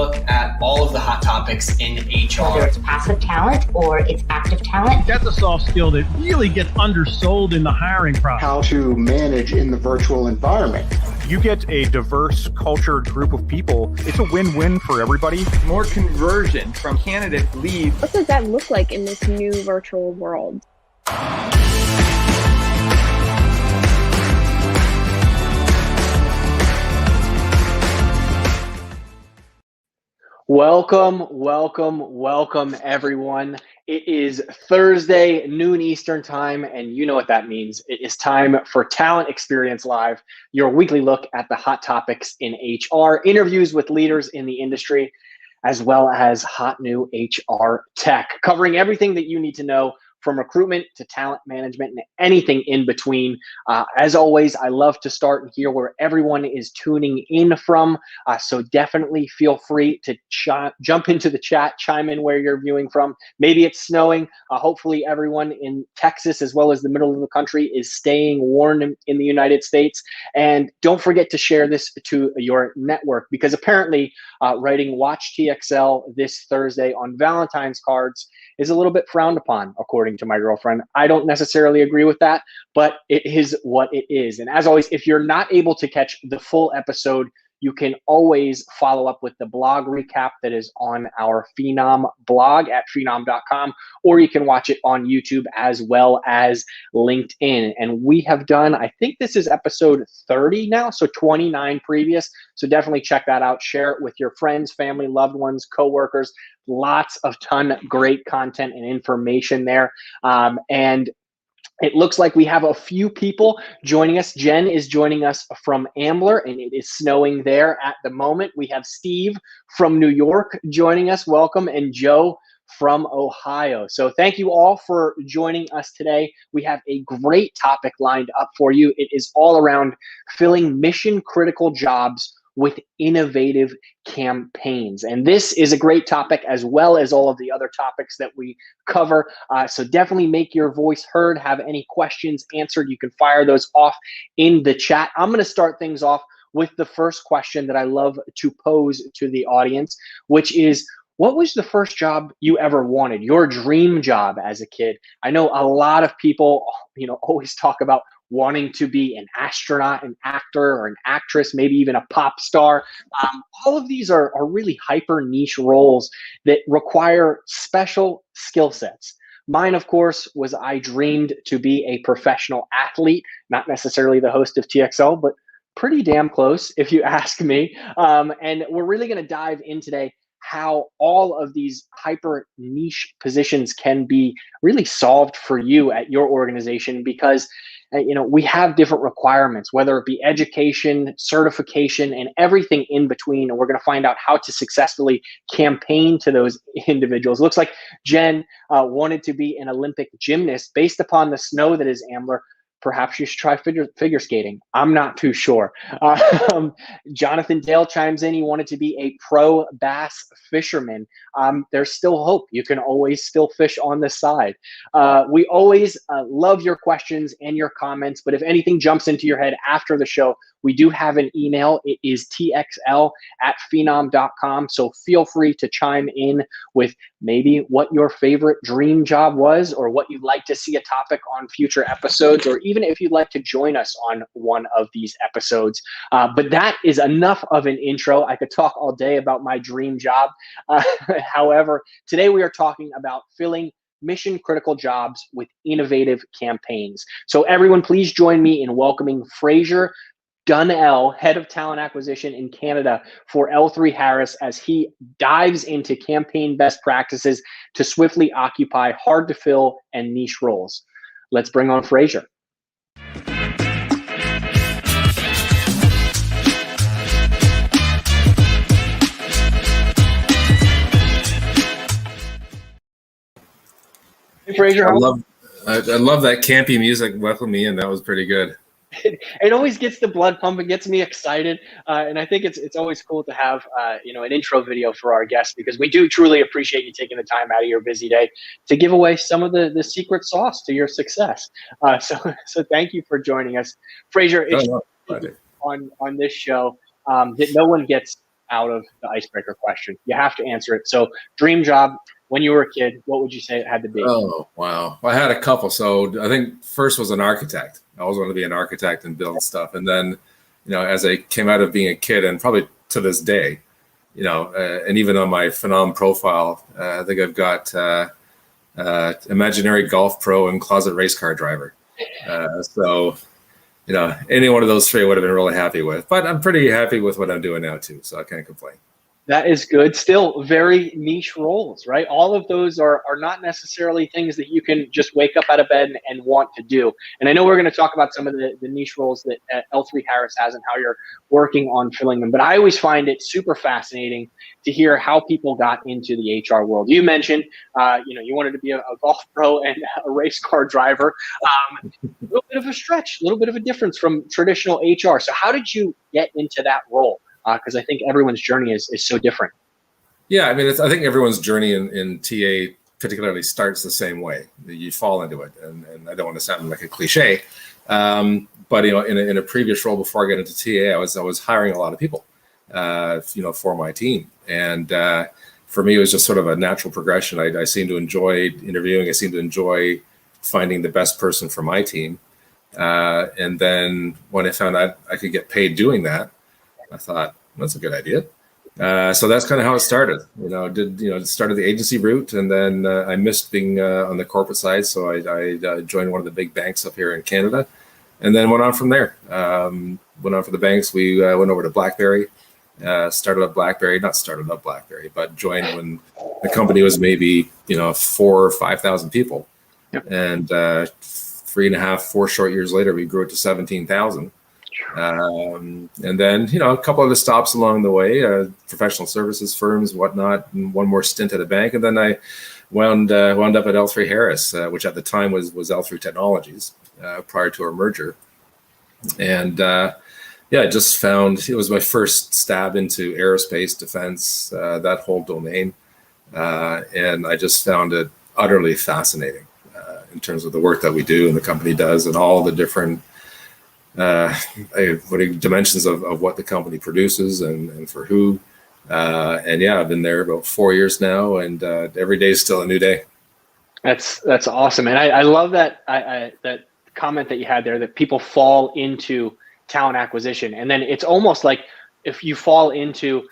look at all of the hot topics in HR. Whether it's passive talent or it's active talent. That's a soft skill that really gets undersold in the hiring process. How to manage in the virtual environment. You get a diverse, cultured group of people. It's a win-win for everybody. More conversion from candidate lead. What does that look like in this new virtual world? Welcome, everyone. It is Thursday, noon Eastern time, and you know what that means. It is time for Talent Experience Live, your weekly look at the hot topics in HR, interviews with leaders in the industry, as well as hot new HR tech, covering everything that you need to know from recruitment to talent management and anything in between. As always, I love to start here where everyone is tuning in from. So definitely feel free to jump into the chat, chime in where you're viewing from. Maybe it's snowing. Hopefully everyone in Texas, as well as the middle of the country, is staying warm in the United States. And don't forget to share this to your network, because apparently writing Watch TXL this Thursday on Valentine's cards is a little bit frowned upon, according to my girlfriend. I don't necessarily agree with that, but it is what it is. And as always, if you're not able to catch the full episode, you can always follow up with the blog recap that is on our Phenom blog at phenom.com, or you can watch it on YouTube as well as LinkedIn. And we have done, I think this is episode 30 now, so 29 previous. So definitely check that out. Share it with your friends, family, loved ones, coworkers. Lots of great content and information there. And it looks like we have a few people joining us. Jen is joining us from Ambler, and it is snowing there at the moment. We have Steve from New York joining us. Welcome. And Joe from Ohio. So thank you all for joining us today. We have a great topic lined up for you. It is all around filling mission critical jobs with innovative campaigns. And this is a great topic, as well as all of the other topics that we cover. So definitely make your voice heard. Have any questions answered, you can fire those off in the chat. I'm gonna start things off with the first question that I love to pose to the audience, which is, what was the first job you ever wanted, your dream job as a kid? I know a lot of people, always talk about wanting to be an astronaut, an actor, or an actress, maybe even a pop star. All of these are really hyper niche roles that require special skill sets. Mine, of course, was I dreamed to be a professional athlete, not necessarily the host of TXL, but pretty damn close, if you ask me. And we're really going to dive in today how all of these hyper niche positions can be really solved for you at your organization, because we have different requirements, whether it be education, certification, and everything in between. And we're going to find out how to successfully campaign to those individuals. Looks like Jen wanted to be an Olympic gymnast. Based upon the snow that is Ambler, perhaps you should try figure skating. I'm not too sure. Jonathan Dale chimes in. He wanted to be a pro bass fisherman. There's still hope. You can always still fish on the side. We always love your questions and your comments, but if anything jumps into your head after the show, we do have an email. It is txl@phenom.com. So feel free to chime in with maybe what your favorite dream job was, or what you'd like to see a topic on future episodes, or even if you'd like to join us on one of these episodes. But that is enough of an intro. I could talk all day about my dream job. However, today we are talking about filling mission critical jobs with innovative campaigns. So everyone, please join me in welcoming Fraser Dunnell, Head of Talent Acquisition in Canada for L3Harris, as he dives into campaign best practices to swiftly occupy hard to fill and niche roles. Let's bring on Fraser. Hey, Fraser, I love that campy music. Welcome me in. That was pretty good. It always gets the blood pumping, gets me excited, and I think it's always cool to have an intro video for our guests, because we do truly appreciate you taking the time out of your busy day to give away some of the secret sauce to your success. So thank you for joining us, Fraser. It's on this show that no one gets out of the icebreaker question. You have to answer it. So, dream job when you were a kid, what would you say it had to be? Oh, wow. Well, I had a couple. So I think first was an architect. I always wanted to be an architect and build stuff. And then, as I came out of being a kid, and probably to this day, and even on my Phenom profile, I think I've got imaginary golf pro and closet race car driver. So, any one of those three I would have been really happy with. But I'm pretty happy with what I'm doing now, too. So I can't complain. That is good. Still very niche roles, right? All of those are not necessarily things that you can just wake up out of bed and want to do. And I know we're going to talk about some of the niche roles that L3Harris has and how you're working on filling them. But I always find it super fascinating to hear how people got into the HR world. You mentioned, you wanted to be a golf pro and a race car driver. A little bit of a stretch, a little bit of a difference from traditional HR. So how did you get into that role? Because I think everyone's journey is so different. Yeah, I mean, I think everyone's journey in TA particularly starts the same way. You fall into it, and I don't want to sound like a cliche, but in a previous role before I got into TA, I was hiring a lot of people, for my team, and for me, it was just sort of a natural progression. I seem to enjoy interviewing. I seem to enjoy finding the best person for my team, and then when I found out I could get paid doing that, I thought, that's a good idea. So that's kind of how it started. Started the agency route, and then I missed being on the corporate side. So I joined one of the big banks up here in Canada, and then went on from there. Went on for the banks. We went over to BlackBerry, started up BlackBerry, not started up BlackBerry, but joined when the company was maybe, 4,000 or 5,000 people. Yep. And 4 short years later, we grew it to 17,000. And then, a couple of the stops along the way, professional services firms, whatnot, and one more stint at a bank. And then I wound up at L3Harris, which at the time was L3 Technologies, prior to our merger. And I just found it was my first stab into aerospace, defense, that whole domain. And I just found it utterly fascinating in terms of the work that we do and the company does and all the different dimensions of what the company produces and for who. I've been there about 4 years now, and every day is still a new day. That's awesome. And I love that that comment that you had there, that people fall into talent acquisition. And then it's almost like if you fall into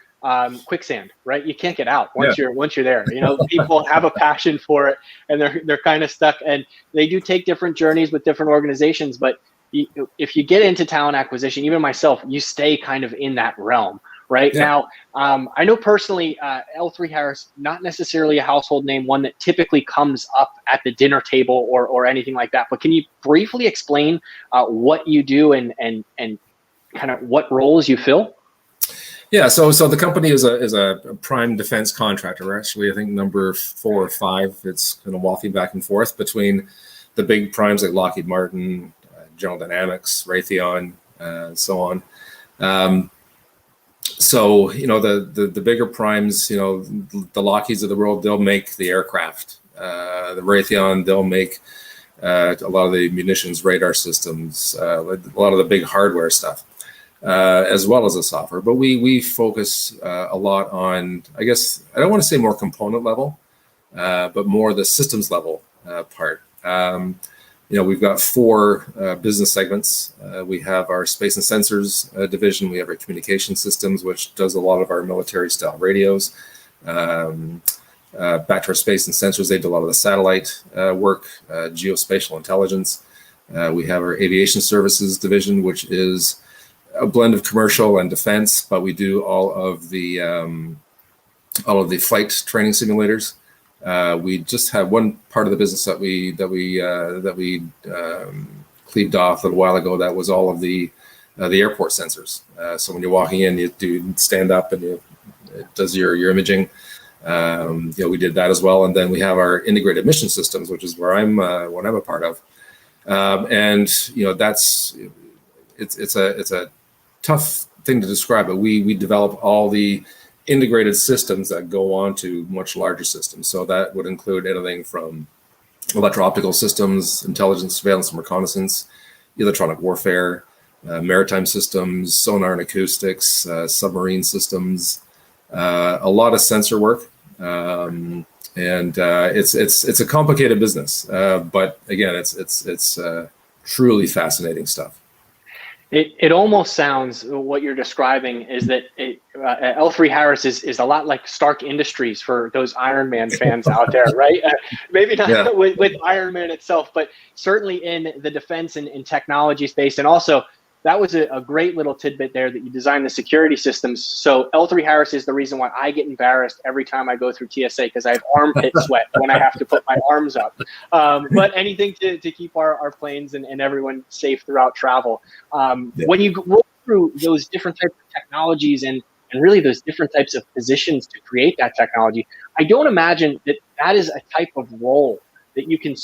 quicksand, right? You can't get out once you're there. People have a passion for it, and they're kind of stuck, and they do take different journeys with different organizations. But if you get into talent acquisition, even myself, you stay kind of in that realm. Right now, I know personally, L3Harris, not necessarily a household name, one that typically comes up at the dinner table or anything like that. But can you briefly explain what you do and kind of what roles you fill? Yeah, so the company is a prime defense contractor. We're actually, I think, number 4 or 5. It's kind of walking back and forth between the big primes like Lockheed Martin, General Dynamics, Raytheon, and so on. So, the bigger primes, the Lockheeds of the world, they'll make the aircraft. The Raytheon, they'll make a lot of the munitions, radar systems, a lot of the big hardware stuff, as well as the software. But we focus a lot on, I guess, I don't want to say more component level, but more the systems level part. We've got 4 business segments. We have our space and sensors division. We have our communication systems, which does a lot of our military style radios. Back to our space and sensors, they do a lot of the satellite work, geospatial intelligence. We have our aviation services division, which is a blend of commercial and defense, but we do all of the flight training simulators. We just had one part of the business that we cleaved off a little while ago. That was all of the airport sensors. So when you're walking in, you do stand up and it does your imaging. We did that as well. And then we have our integrated mission systems, which is where I'm a part of. It's a tough thing to describe, but we develop all the integrated systems that go on to much larger systems. So that would include anything from electro-optical systems, intelligence, surveillance, and reconnaissance, electronic warfare, maritime systems, sonar and acoustics, submarine systems, a lot of sensor work, and it's a complicated business. But again, it's truly fascinating stuff. It almost sounds, what you're describing is that L3Harris is a lot like Stark Industries for those Iron Man fans out there, right? Maybe not with Iron Man itself, but certainly in the defense and technology space. And also, that was a great little tidbit there that you designed the security systems. So L3Harris is the reason why I get embarrassed every time I go through TSA, because I have armpit sweat when I have to put my arms up. But anything to keep our planes and everyone safe throughout travel. When you roll through those different types of technologies and really those different types of positions to create that technology, I don't imagine that is a type of role that you can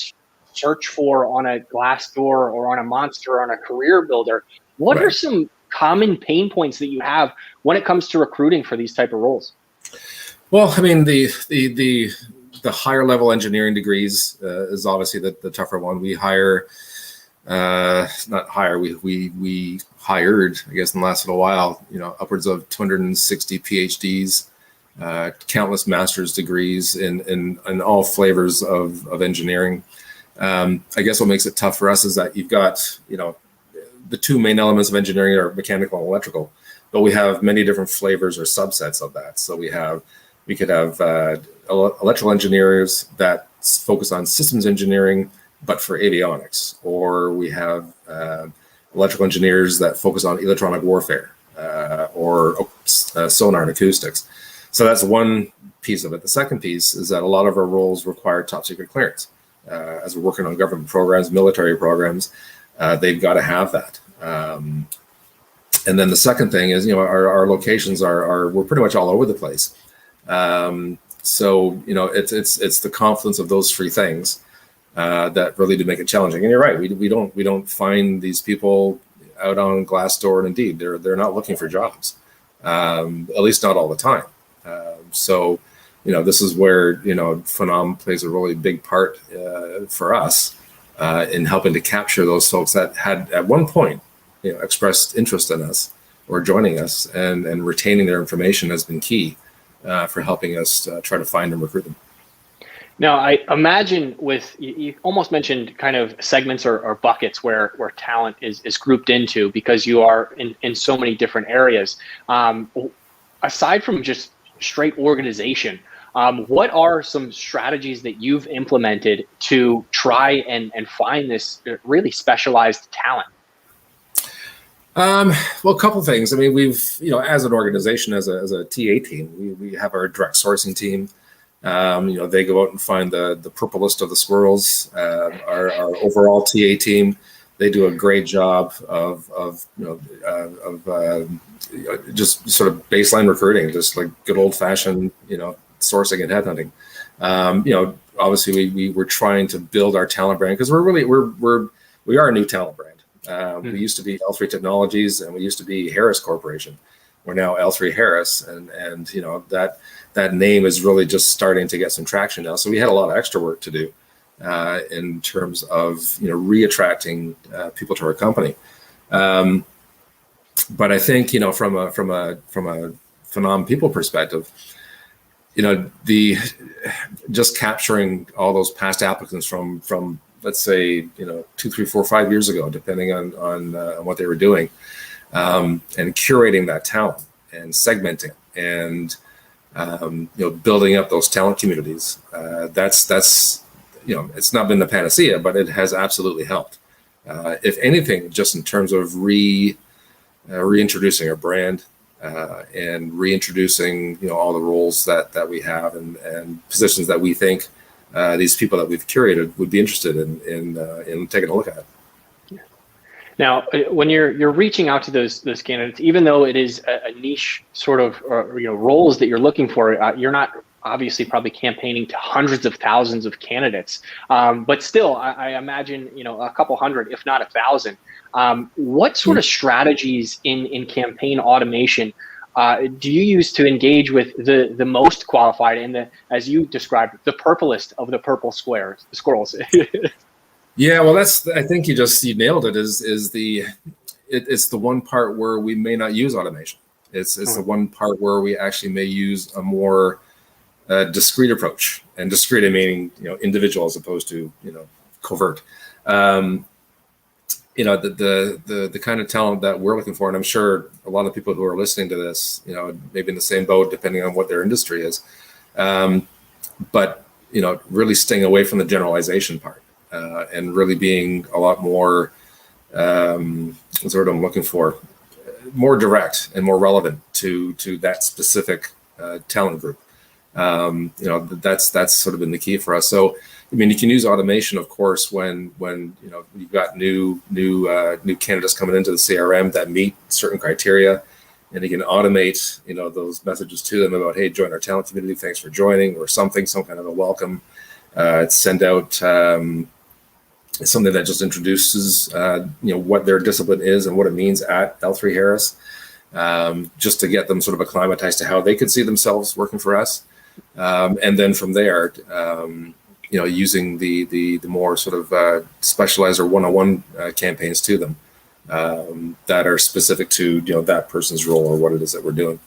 search for on a Glassdoor or on a Monster or on a Career Builder. What are some common pain points that you have when it comes to recruiting for these type of roles? Well, I mean, the higher level engineering degrees is obviously the tougher one. We hire, not hire, we hired, I guess, in the last little while, upwards of 260 PhDs, countless master's degrees in all flavors of engineering. I guess what makes it tough for us is that you've got, the two main elements of engineering are mechanical and electrical, but we have many different flavors or subsets of that. So we could have electrical engineers that focus on systems engineering, but for avionics, or we have electrical engineers that focus on electronic warfare or sonar and acoustics. So that's one piece of it. The second piece is that a lot of our roles require top secret clearance. As we're working on government programs, military programs, they've got to have that. And then the second thing is, our locations we're pretty much all over the place. So it's the confluence of those three things that really do make it challenging. And you're right, we don't find these people out on Glassdoor and Indeed. They're not looking for jobs, at least not all the time. So this is where Phenom plays a really big part for us in helping to capture those folks that had at one point expressed interest in us or joining us, and retaining their information has been key for helping us try to find and recruit them. Now, I imagine you almost mentioned kind of segments or buckets where talent is grouped into, because you are in so many different areas. Aside from just straight organization, what are some strategies that you've implemented to try and find this really specialized talent? Well, a couple of things. I mean, we've, as an organization, as a TA team, we have our direct sourcing team. They go out and find the purple list of the squirrels. Our overall TA team, they do a great job of just sort of baseline recruiting, just like good old fashioned, sourcing and headhunting. Obviously we're trying to build our talent brand, because we are a new talent brand. We used to be L3 Technologies, and we used to be Harris Corporation. We're now L3Harris, and that name is really just starting to get some traction now. So we had a lot of extra work to do in terms of re-attracting people to our company. But I think from a Phenom people perspective, just capturing all those past applicants from let's say 2, 3, 4, 5 years ago, depending on what they were doing, and curating that talent and segmenting and building up those talent communities. That's it's not been the panacea, but it has absolutely helped. If anything, just in terms of reintroducing our brand and reintroducing all the roles that we have and positions that we think these people that we've curated would be interested in taking a look at. Now, when you're reaching out to those candidates, even though it is a niche sort of roles that you're looking for, you're not obviously probably campaigning to hundreds of thousands of candidates, but still, I imagine a couple hundred, if not 1,000. What sort of strategies in campaign automation do you use to engage with the most qualified and as you described, the purplest of the purple squirrels? Yeah, well, I think you nailed it. It's the one part where we may not use automation. It's the one part where we actually may use a more discrete approach, and discrete, I meaning, individual as opposed to, covert. The kind of talent that we're looking for, and I'm sure a lot of people who are listening to this, maybe in the same boat, depending on what their industry is. But really staying away from the generalization part, and really being a lot more, what's the word I'm looking for, more direct and more relevant to that specific talent group. That's sort of been the key for us. So, I mean, you can use automation, of course, when you've got new candidates coming into the CRM that meet certain criteria, and you can automate, those messages to them about, hey, join our talent community, thanks for joining, or some kind of a welcome. Send out something that just introduces, what their discipline is and what it means at L3Harris, just to get them sort of acclimatized to how they could see themselves working for us. And then from there, using the more sort of specialized or one-on-one campaigns to them that are specific to that person's role or what it is that we're doing.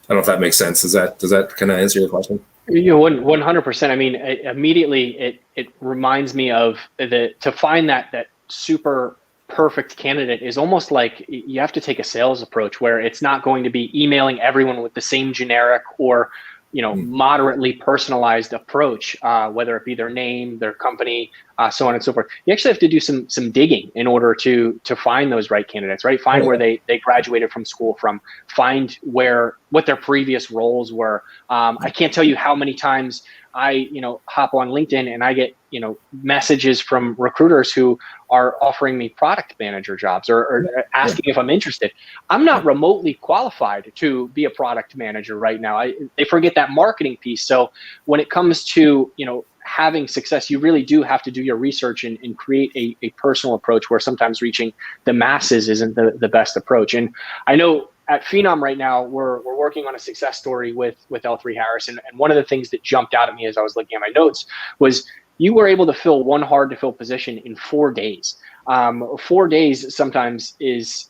I don't know if that makes sense. Does that kind of answer your question? 100%. I mean, immediately it reminds me of to find that super perfect candidate is almost like you have to take a sales approach where it's not going to be emailing everyone with the same generic or moderately personalized approach, whether it be their name, their company, so on and so forth. You actually have to do some digging in order to find those right candidates, right? Find where they graduated from school from, find what their previous roles were. I can't tell you how many times I, hop on LinkedIn and I get, messages from recruiters who are offering me product manager jobs or asking if I'm interested. I'm not remotely qualified to be a product manager right now. They forget that marketing piece. So when it comes to, having success, you really do have to do your research and create a personal approach where sometimes reaching the masses isn't the best approach. And I know at Phenom right now, we're working on a success story with L3Harris. And one of the things that jumped out at me as I was looking at my notes was you were able to fill one hard to fill position in 4 days. 4 days sometimes is,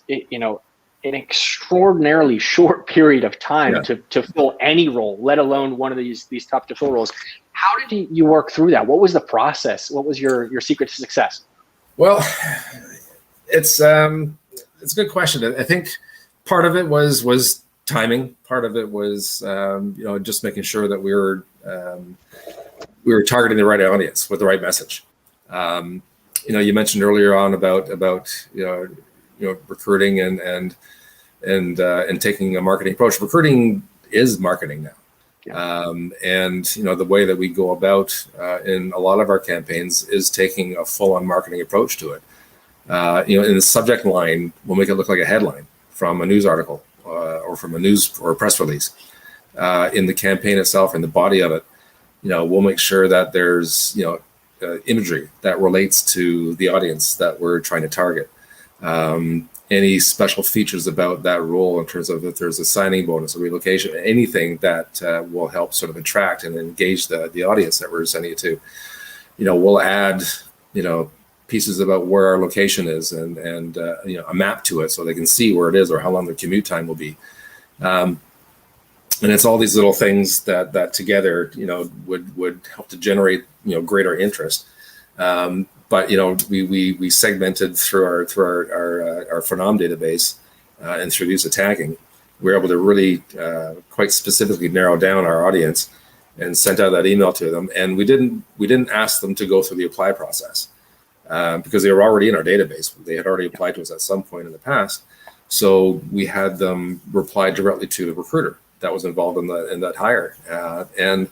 an extraordinarily short period of time to fill any role, let alone one of these tough to fill roles. How did you work through that? What was the process? What was your secret to success? Well, it's a good question. I think part of it was timing. Part of it was just making sure that we were targeting the right audience with the right message. You mentioned earlier on about recruiting and taking a marketing approach. Recruiting is marketing now. And the way that we go about in a lot of our campaigns is taking a full-on marketing approach to it. In the subject line, we'll make it look like a headline from a news article or from a news or a press release. In the campaign itself, in the body of it, we'll make sure that there's imagery that relates to the audience that we're trying to target. Any special features about that role in terms of if there's a signing bonus, a relocation, anything that will help sort of attract and engage the audience that we're sending it to. We'll add, pieces about where our location is and a map to it so they can see where it is or how long the commute time will be. And it's all these little things that together, would help to generate, greater interest. But we segmented through our Phenom database and through use of tagging, we were able to really quite specifically narrow down our audience and sent out that email to them. And we didn't ask them to go through the apply process because they were already in our database. They had already applied to us at some point in the past. So we had them reply directly to the recruiter that was involved in that hire. And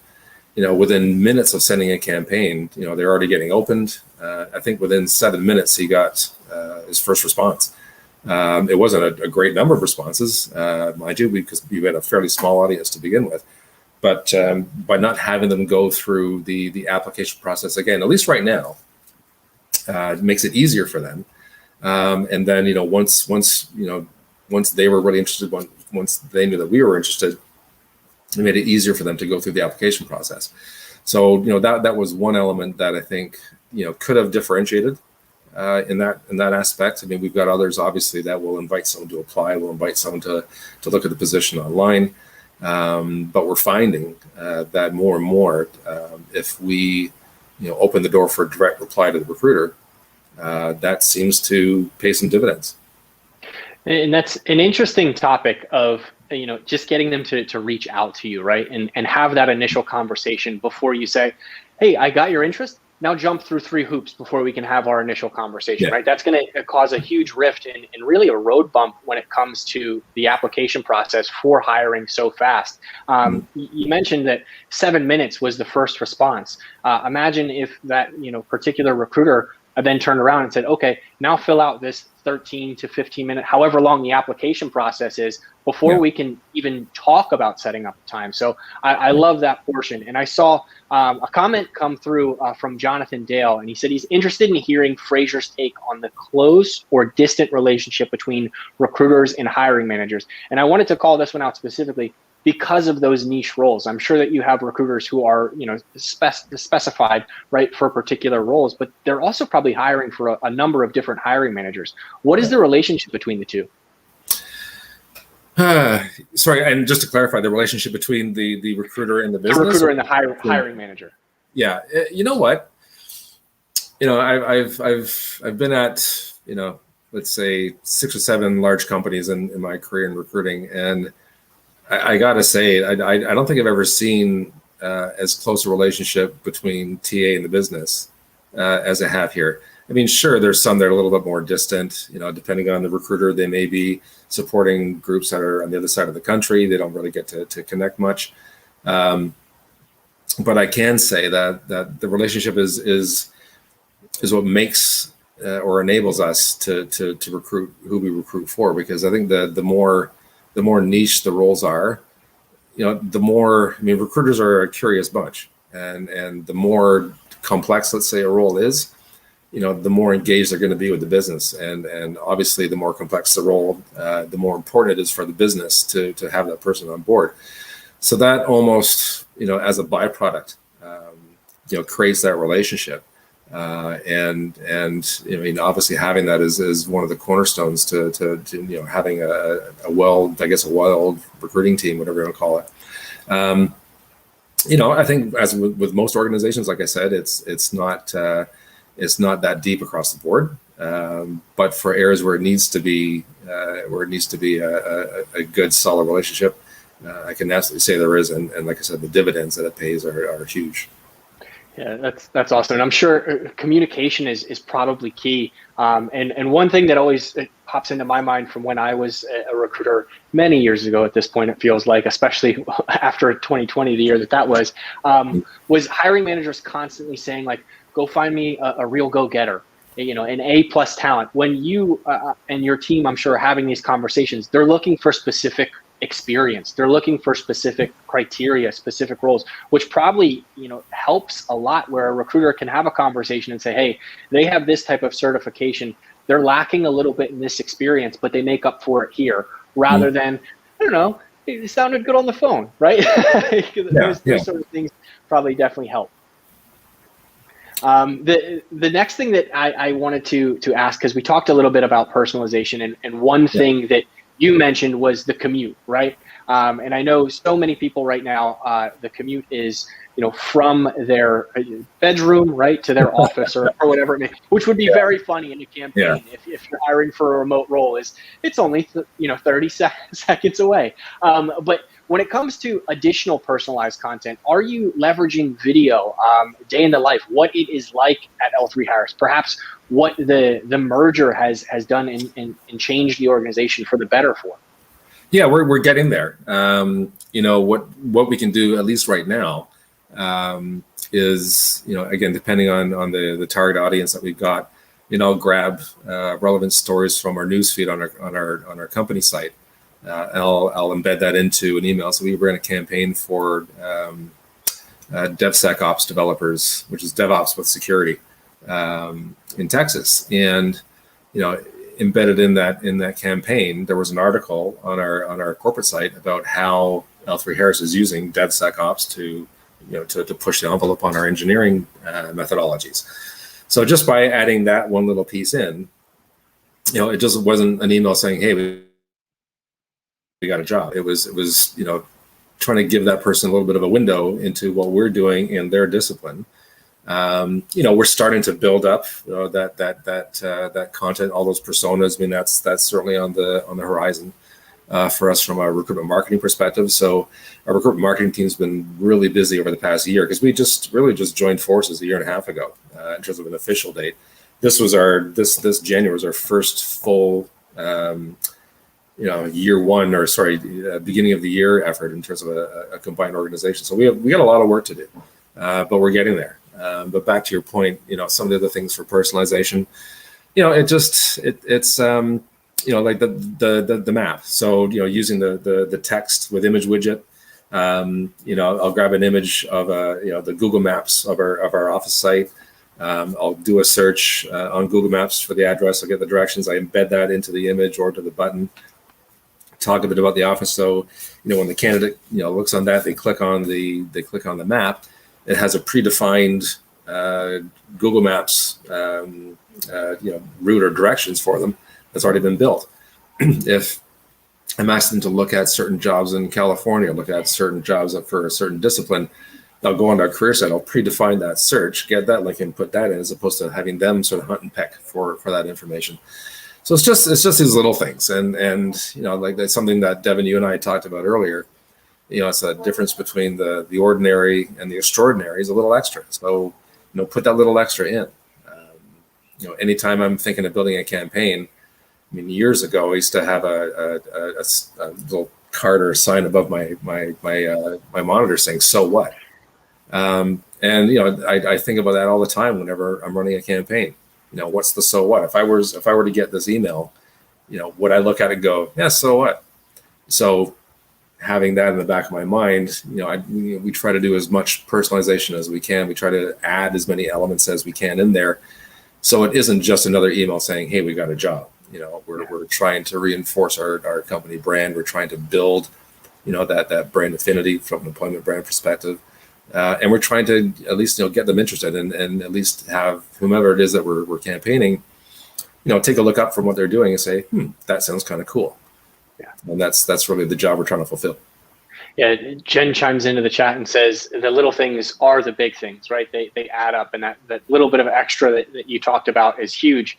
within minutes of sending a campaign, they're already getting opened. I think within 7 minutes, he got his first response. It wasn't a great number of responses, mind you, because we had a fairly small audience to begin with. But by not having them go through the application process again, at least right now, it makes it easier for them. And then, once they were really interested, once they knew that we were interested, it made it easier for them to go through the application process. So, that was one element that I think, could have differentiated in that aspect. I mean, we've got others obviously that will invite someone to apply, will invite someone to look at the position online. But we're finding that more and more, if we open the door for direct reply to the recruiter, that seems to pay some dividends. And that's an interesting topic of, just getting them to reach out to you, right? And have that initial conversation before you say, hey, I got your interest. Now jump through 3 hoops before we can have our initial conversation, right? That's going to cause a huge rift and really a road bump when it comes to the application process for hiring so fast. You mentioned that 7 minutes was the first response. Imagine if that particular recruiter then turned around and said, okay, now fill out this 13 to 15 minute, however long the application process is, before we can even talk about setting up time. So I love that portion. And I saw a comment come through from Jonathan Dale, and he said he's interested in hearing Fraser's take on the close or distant relationship between recruiters and hiring managers. And I wanted to call this one out specifically because of those niche roles. I'm sure that you have recruiters who are, specified, right, for particular roles, but they're also probably hiring for a number of different hiring managers. What is the relationship between the two? Sorry, and just to clarify, the relationship between the recruiter and the business? The recruiter and the hiring manager. Yeah, you know what? I've been at, let's say 6 or 7 large companies in my career in recruiting, and I gotta say, I don't think I've ever seen as close a relationship between TA and the business as I have here. I mean, sure, there's some that are a little bit more distant. Depending on the recruiter, they may be supporting groups that are on the other side of the country. They don't really get to connect much. But I can say that the relationship is what makes or enables us to recruit who we recruit for. Because I think the more niche the roles are, the more, recruiters are a curious bunch, and the more complex, let's say, a role is, the more engaged they're going to be with the business. And obviously the more complex the role, the more important it is for the business to have that person on board. So that almost, as a byproduct, creates that relationship. And obviously having that is one of the cornerstones to having a wild recruiting team, whatever you want to call it. I think as with most organizations, like I said, it's not that deep across the board. But for areas where it needs to be a good, solid relationship, I can absolutely say there is. And like I said, the dividends that it pays are huge. Yeah, that's awesome. And I'm sure communication is probably key. And one thing that always pops into my mind from when I was a recruiter many years ago at this point, it feels like, especially after 2020, the year that was hiring managers constantly saying, like, go find me a real go-getter, an A+ talent. When you and your team, I'm sure, are having these conversations, they're looking for specific experience. They're looking for specific criteria, specific roles, which probably, helps a lot, where a recruiter can have a conversation and say, hey, they have this type of certification. They're lacking a little bit in this experience, but they make up for it here, rather than, I don't know, it sounded good on the phone, right? Those sort of things probably definitely help. The next thing that I wanted to ask, because we talked a little bit about personalization, and one thing that you mentioned was the commute, right? And I know so many people right now, the commute is, from their bedroom, right, to their office or whatever it may, which would be very funny in a campaign if you're hiring for a remote role. It's only 30 seconds away. But when it comes to additional personalized content, are you leveraging video, day in the life, what it is like at L3Harris, perhaps what the merger has done and changed the organization for the better for? Yeah, we're getting there. What we can do, at least right now, is, again, depending on the target audience that we've got, I'll grab relevant stories from our newsfeed on our company site. I'll embed that into an email. So we ran a campaign for DevSecOps developers, which is DevOps with security, in Texas. And embedded in that campaign, there was an article on our corporate site about how L3Harris is using DevSecOps to push the envelope on our engineering methodologies. So just by adding that one little piece in, it just wasn't an email saying, hey, we got a job. It was trying to give that person a little bit of a window into what we're doing in their discipline. We're starting to build up that content, all those personas. I mean, that's certainly on the horizon for us from a recruitment marketing perspective. So our recruitment marketing team's been really busy over the past year because we just joined forces a year and a half ago in terms of an official date. This was this January was our first full year one, or beginning of the year effort in terms of a combined organization. So we got a lot of work to do, but we're getting there. But back to your point, some of the other things for personalization, it's like the map. So using the text with image widget. I'll grab an image of the Google Maps of our office site. I'll do a search on Google Maps for the address. I'll get the directions. I embed that into the image or to the button. Talk a bit about the office. So when the candidate looks on that, they click on the map. It has a predefined Google Maps route or directions for them that's already been built. If I'm asking them to look at certain jobs in California, look at certain jobs for a certain discipline, they'll go on our career site, I'll predefine that search, get that link and put that in, as opposed to having them sort of hunt and peck for that information. So it's just these little things. And like that's something that Devin, you and I talked about earlier. It's a difference between the ordinary and the extraordinary is a little extra. So, put that little extra in. Anytime I'm thinking of building a campaign, I mean, years ago, I used to have a little card or sign above my monitor saying, "So what?" I think about that all the time whenever I'm running a campaign. What's the so what? If I were to get this email, would I look at it and go, "Yeah, so what?" So having that in the back of my mind, we try to do as much personalization as we can. We try to add as many elements as we can in there, so it isn't just another email saying, "Hey, we got a job." We're trying to reinforce our company brand. We're trying to build, that brand affinity from an employment brand perspective, and we're trying to at least get them interested and at least have whomever it is that we're campaigning, take a look up from what they're doing and say, that sounds kind of cool. Yeah, and that's really the job we're trying to fulfill. Yeah, Jen chimes into the chat and says the little things are the big things, right? They add up, and that little bit of extra that you talked about is huge.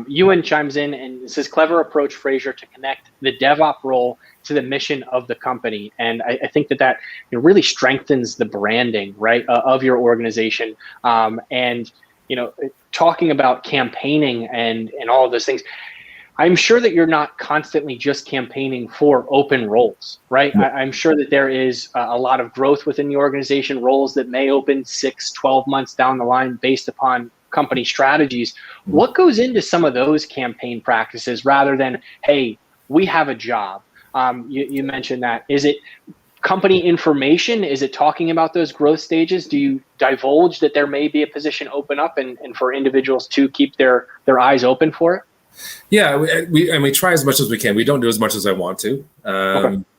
Ewan chimes in and says, clever approach, Fraser, to connect the DevOps role to the mission of the company. And I think that really strengthens the branding, right, of your organization. And talking about campaigning and all of those things, I'm sure that you're not constantly just campaigning for open roles, right? I'm sure that there is a lot of growth within the organization, roles that may open 6, 12 months down the line based upon company strategies. What goes into some of those campaign practices rather than, hey, we have a job? You mentioned that. Is it company information? Is it talking about those growth stages? Do you divulge that there may be a position open up and for individuals to keep their eyes open for it? Yeah, we try as much as we can. We don't do as much as I want to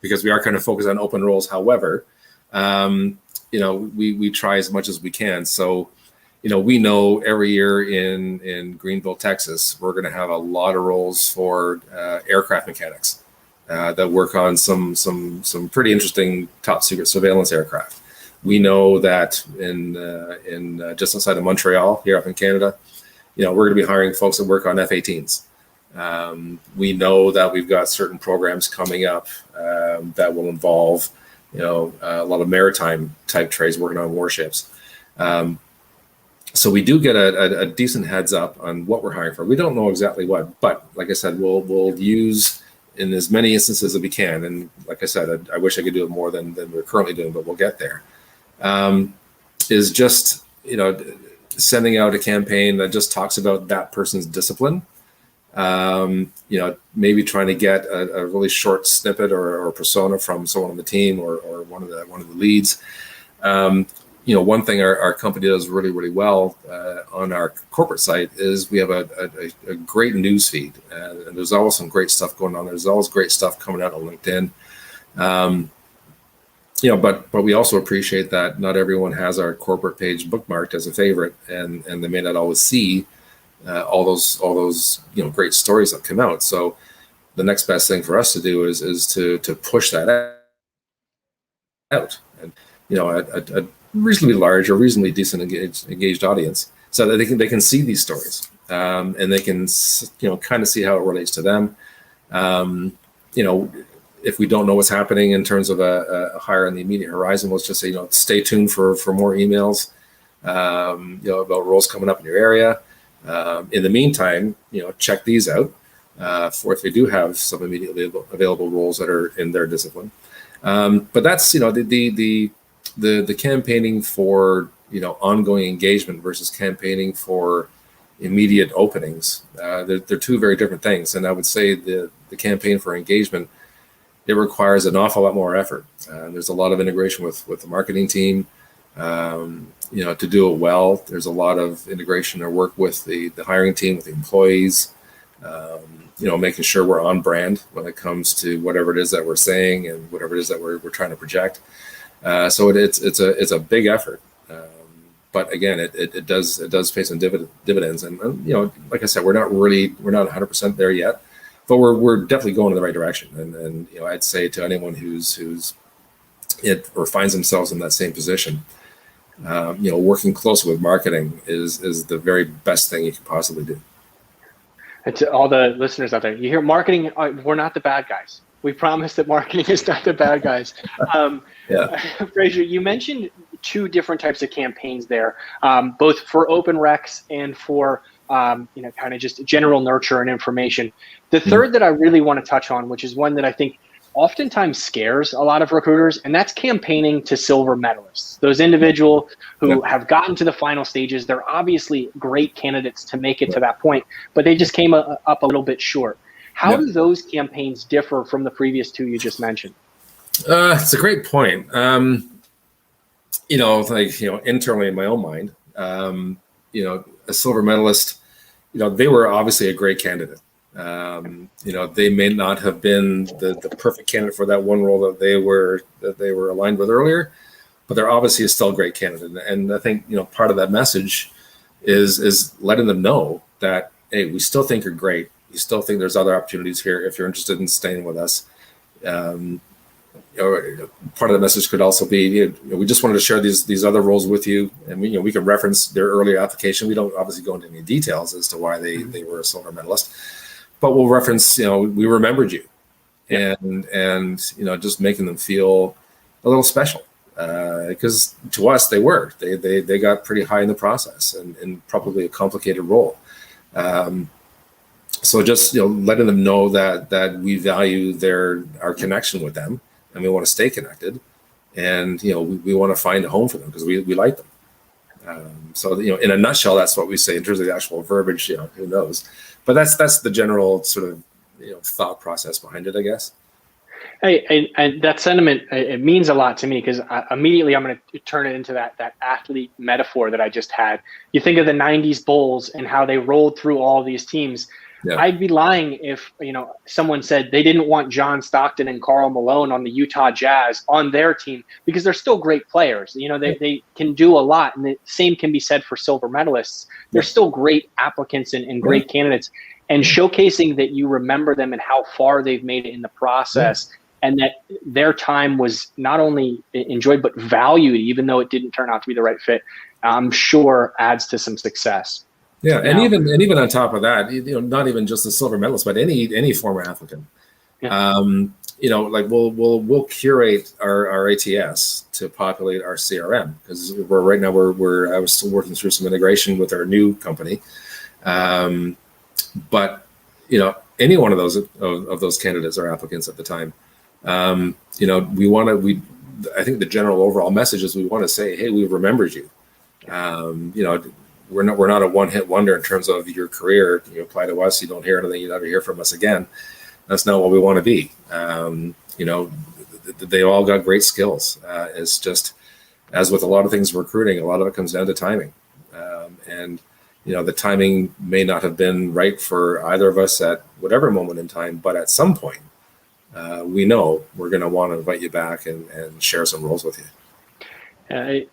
because we are kind of focused on open roles. However, we try as much as we can. So, we know every year in Greenville, Texas, we're going to have a lot of roles for aircraft mechanics that work on some pretty interesting top secret surveillance aircraft. We know that in just outside of Montreal, here up in Canada, we're going to be hiring folks that work on F-18s. We know that we've got certain programs coming up that will involve, a lot of maritime type trades working on warships. So we do get a decent heads up on what we're hiring for. We don't know exactly what, but like I said, we'll use in as many instances as we can. And like I said, I wish I could do it more than we're currently doing, but we'll get there. Is just, sending out a campaign that just talks about that person's discipline, maybe trying to get a really short snippet or persona from someone on the team or one of the leads. One thing our company does really, really well on our corporate site is we have a great news feed, and there's always some great stuff going on. There's always great stuff coming out on LinkedIn. but we also appreciate that not everyone has our corporate page bookmarked as a favorite, and they may not always see all those great stories that come out. So the next best thing for us to do is to push that out, and a reasonably large or reasonably decent engaged audience, so that they can see these stories, and they can kind of see how it relates to them. If we don't know what's happening in terms of a hire on the immediate horizon, let's just say stay tuned for more emails about roles coming up in your area. In the meantime, check these out for if they do have some immediately available roles that are in their discipline. But that's the campaigning for ongoing engagement versus campaigning for immediate openings. They're two very different things, and I would say the campaign for engagement, it requires an awful lot more effort. There's a lot of integration with the marketing team. To do it well, there's a lot of integration or work with the hiring team, with the employees, making sure we're on brand when it comes to whatever it is that we're saying and whatever it is that we're trying to project. So it's a big effort. But again, it does pay some dividends. And like I said, we're not 100% there yet, but we're definitely going in the right direction. And I'd say to anyone who's or finds themselves in that same position, working closely with marketing is the very best thing you can possibly do. And to all the listeners out there, you hear marketing, we're not the bad guys. We promise that marketing is not the bad guys. Fraser, you mentioned two different types of campaigns there, both for open recs and for kind of just general nurture and information. The third that I really want to touch on, which is one that I think oftentimes scares a lot of recruiters, and that's campaigning to silver medalists. Those individuals who have gotten to the final stages, they're obviously great candidates to make it to that point, but they just came up a little bit short. How do those campaigns differ from the previous two you just mentioned? It's a great point. Internally in my own mind, a silver medalist, they were obviously a great candidate. They may not have been the perfect candidate for that one role that they were aligned with earlier, but they're obviously still a great candidate. And I think part of that message is letting them know that, hey, we still think you're great. We still think there's other opportunities here if you're interested in staying with us. Part of the message could also be, we just wanted to share these other roles with you, and we can reference their earlier application. We don't obviously go into any details as to why they were a silver medalist, but we'll reference, we remembered you, and just making them feel a little special, because to us they got pretty high in the process and probably a complicated role. So just letting them know that we value our connection with them, and we want to stay connected, and we want to find a home for them because we like them. So in a nutshell, that's what we say. In terms of the actual verbiage, who knows? But that's the general sort of thought process behind it, I guess. Hey, and that sentiment, it means a lot to me, because immediately I'm going to turn it into that athlete metaphor that I just had. You think of the 90s Bulls and how they rolled through all these teams. Yeah. I'd be lying if someone said they didn't want John Stockton and Karl Malone on the Utah Jazz on their team, because they're still great players. They can do a lot, and the same can be said for silver medalists. They're still great applicants and great candidates, and showcasing that you remember them and how far they've made it in the process, and that their time was not only enjoyed but valued, even though it didn't turn out to be the right fit, I'm sure adds to some success. Yeah, and even on top of that, not even just the silver medalist, but any former applicant. We'll curate our ATS to populate our CRM, because right now I was still working through some integration with our new company, but any one of those candidates are applicants at the time. I think the general overall message is we want to say, hey, we remembered you. We're not a one-hit wonder in terms of your career. You apply to us, you don't hear anything, you never hear from us again. That's not what we want to be. They all got great skills. It's just, as with a lot of things in recruiting, a lot of it comes down to timing. And the timing may not have been right for either of us at whatever moment in time, but at some point, we know we're going to want to invite you back and share some roles with you.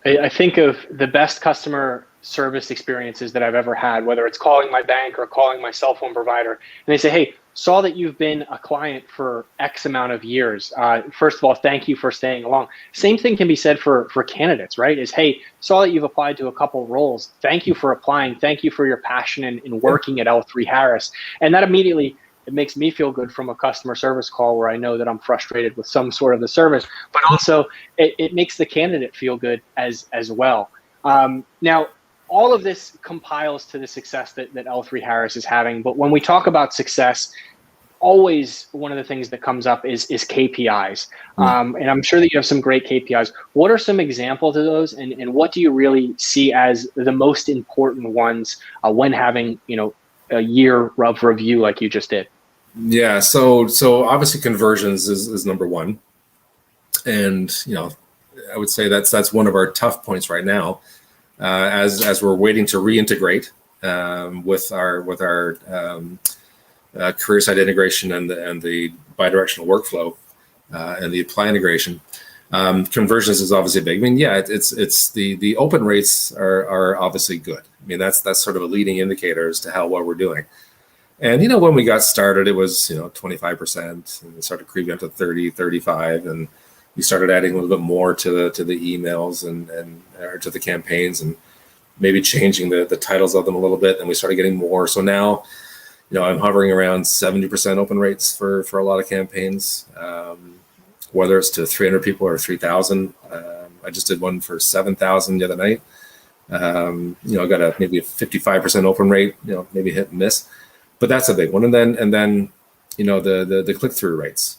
I think of the best customer service experiences that I've ever had, whether it's calling my bank or calling my cell phone provider, and they say, hey, saw that you've been a client for X amount of years. First of all, thank you for staying along. Same thing can be said for candidates, right? Is, hey, saw that you've applied to a couple roles. Thank you for applying. Thank you for your passion in working at L3Harris. And that immediately, it makes me feel good from a customer service call where I know that I'm frustrated with some sort of the service, but also it makes the candidate feel good as well. Now, all of this compiles to the success that L3Harris is having. But when we talk about success, always one of the things that comes up is Kpis. And I'm sure that you have some great Kpis. What are some examples of those, and what do you really see as the most important ones when having, a year of review like you just did? Yeah, so obviously conversions is number one. And, I would say that's one of our tough points right now. As we're waiting to reintegrate with our career side integration and the bidirectional workflow and the apply integration, conversions is obviously big. I mean, yeah, it's the open rates are obviously good. I mean, that's sort of a leading indicator as to how well we're doing. And when we got started, it was 25%, and it started creeping up to 30, 35, and we started adding a little bit more to the emails and or to the campaigns, and maybe changing the titles of them a little bit. And we started getting more. So now, I'm hovering around 70% open rates for a lot of campaigns, whether it's to 300 people or 3,000. I just did one for 7,000 the other night. I got maybe a 55% open rate. Maybe hit and miss, but that's a big one. And then the click-through rates.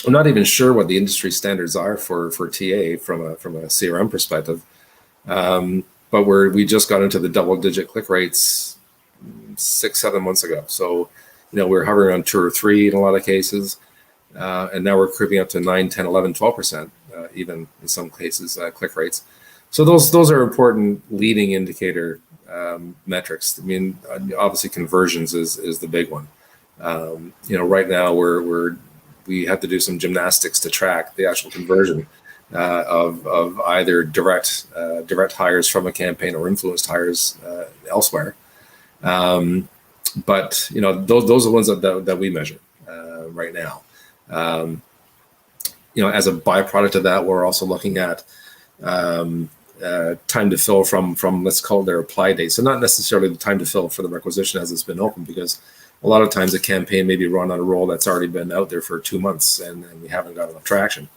I'm not even sure what the industry standards are for TA from a CRM perspective, but we just got into the double-digit click rates 6-7 months ago. So we're hovering on 2 or 3 in a lot of cases, and now we're creeping up to 9, 10, 11, 12%, even in some cases click rates. So those are important leading indicator metrics. I mean, obviously conversions is the big one. Right now we have to do some gymnastics to track the actual conversion of either direct hires from a campaign or influenced hires elsewhere. But those are the ones that we measure right now. As a byproduct of that, we're also looking at time to fill from let's call it their apply date. So not necessarily the time to fill for the requisition as it's been open, because a lot of times a campaign may be run on a role that's already been out there for 2 months and we haven't got enough traction.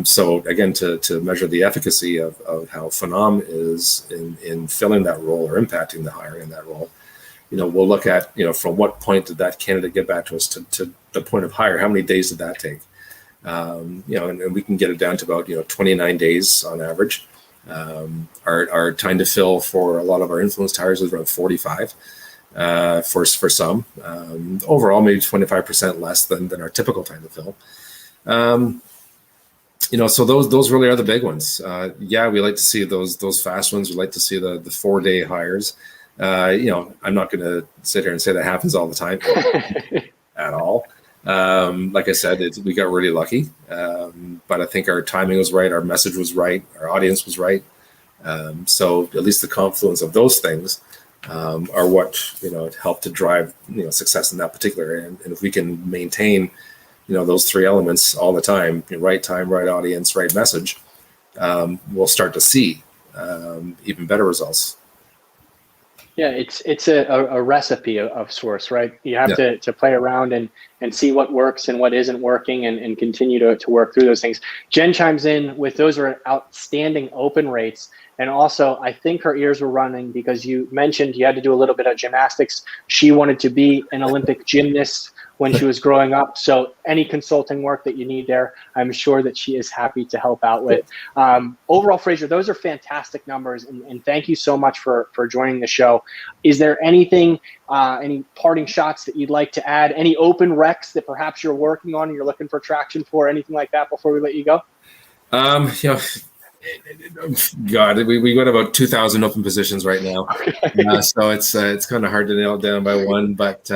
So again, to measure the efficacy of how Phenom is in filling that role or impacting the hiring in that role, we'll look at, from what point did that candidate get back to us to the point of hire, how many days did that take? And we can get it down to about, 29 days on average. Our time to fill for a lot of our influenced hires is around 45. For some, overall maybe 25% less than our typical time to fill. So those really are the big ones. We like to see those fast ones. We like to see the 4-day hires. I'm not going to sit here and say that happens all the time at all. Like I said, we got really lucky, but I think our timing was right, our message was right, our audience was right. So at least the confluence of those things are what help to drive success in that particular area. And if we can maintain those 3 elements all the time, right time, right audience, right message, we'll start to see even better results. Yeah, it's a recipe of sorts, right? You have to play around and see what works and what isn't working, and continue to work through those things. Jen chimes in with, those are outstanding open rates. And also, I think her ears were running because you mentioned you had to do a little bit of gymnastics. She wanted to be an Olympic gymnast when she was growing up. So any consulting work that you need there, I'm sure that she is happy to help out with. Overall, Fraser, those are fantastic numbers. And thank you so much for joining the show. Is there anything, any parting shots that you'd like to add? Any open recs that perhaps you're working on and you're looking for traction for, anything like that before we let you go? God, we got about 2,000 open positions right now. So it's kind of hard to nail it down by one, but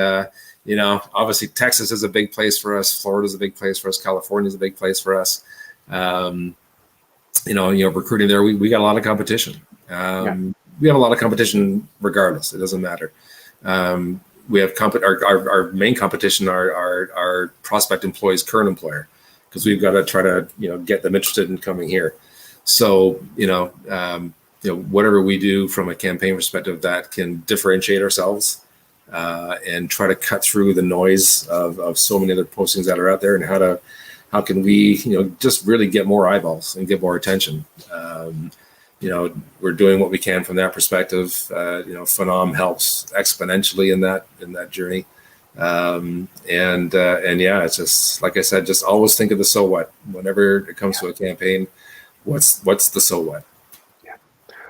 Obviously Texas is a big place for us. Florida is a big place for us. California is a big place for us. Recruiting there, we got a lot of competition. We have a lot of competition regardless. It doesn't matter. We have our main competition, our prospect employees, current employer, because we've got to try to get them interested in coming here. So whatever we do from a campaign perspective that can differentiate ourselves and try to cut through the noise of so many other postings that are out there, and how can we just really get more eyeballs and get more attention. We're doing what we can from that perspective. Phenom helps exponentially in that journey. It's just, like I said, just always think of the so what whenever it comes to a campaign. What's the so what? Yeah.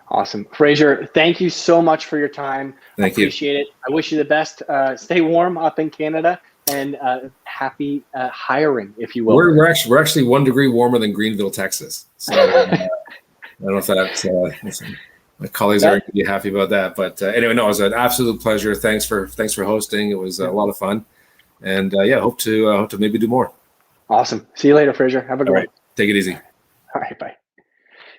Awesome. Fraser, thank you so much for your time. Thank you. Appreciate it. I wish you the best. Stay warm up in Canada, and happy hiring, if you will. We're actually 1 degree warmer than Greenville, Texas. So I don't know if that's my colleagues are going to be happy about that. But anyway, no, it was an absolute pleasure. Thanks for hosting. It was a lot of fun. And hope to maybe do more. Awesome. See you later, Fraser. Have a good one. Take it easy. All right, bye.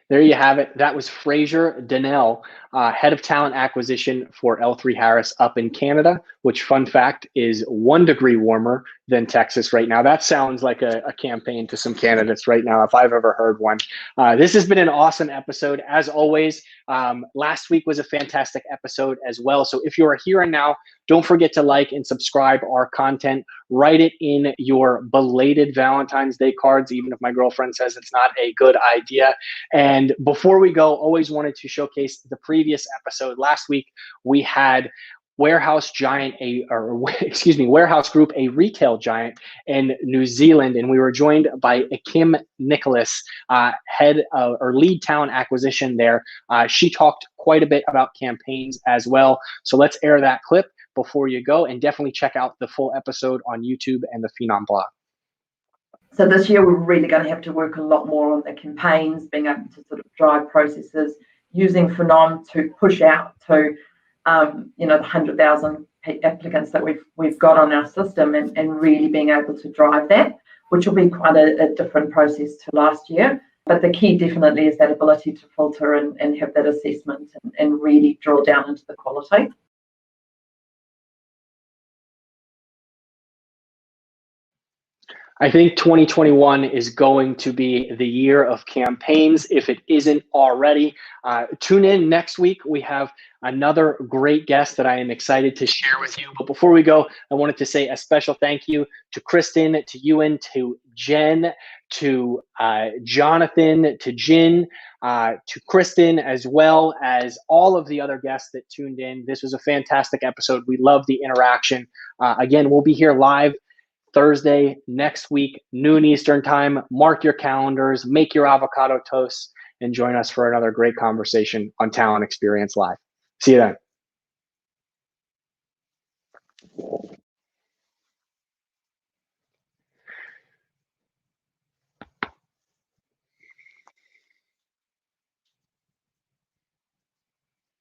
There you have it. That was Fraser Donnell, head of talent acquisition for L3Harris up in Canada, which, fun fact, is 1 degree warmer than Texas right now. That sounds like a campaign to some candidates right now, if I've ever heard one. This has been an awesome episode. As always, last week was a fantastic episode as well. So if you're here and now, don't forget to like and subscribe our content. Write it in your belated Valentine's Day cards, even if my girlfriend says it's not a good idea. And before we go, always wanted to showcase the previous episode. Last week, we had Warehouse Group, a retail giant in New Zealand, and we were joined by Kim Nicholas, head or lead talent acquisition there. She talked quite a bit about campaigns as well. So let's air that clip before you go, and definitely check out the full episode on YouTube and the Phenom blog. So this year we're really going to have to work a lot more on the campaigns, being able to sort of drive processes, using Phenom to push out to the 100,000 applicants that we've got on our system, and really being able to drive that, which will be quite a different process to last year. But the key definitely is that ability to filter and have that assessment and really drill down into the quality. I think 2021 is going to be the year of campaigns, if it isn't already. Tune in next week. We have another great guest that I am excited to share with you. But before we go, I wanted to say a special thank you to Kristen, to Ewan, to Jen, to Jonathan, to Jin, to Kristen, as well as all of the other guests that tuned in. This was a fantastic episode. We love the interaction. Again, we'll be here live Thursday next week, noon Eastern time. Mark your calendars, make your avocado toast, and join us for another great conversation on Talent Experience Live. See you then.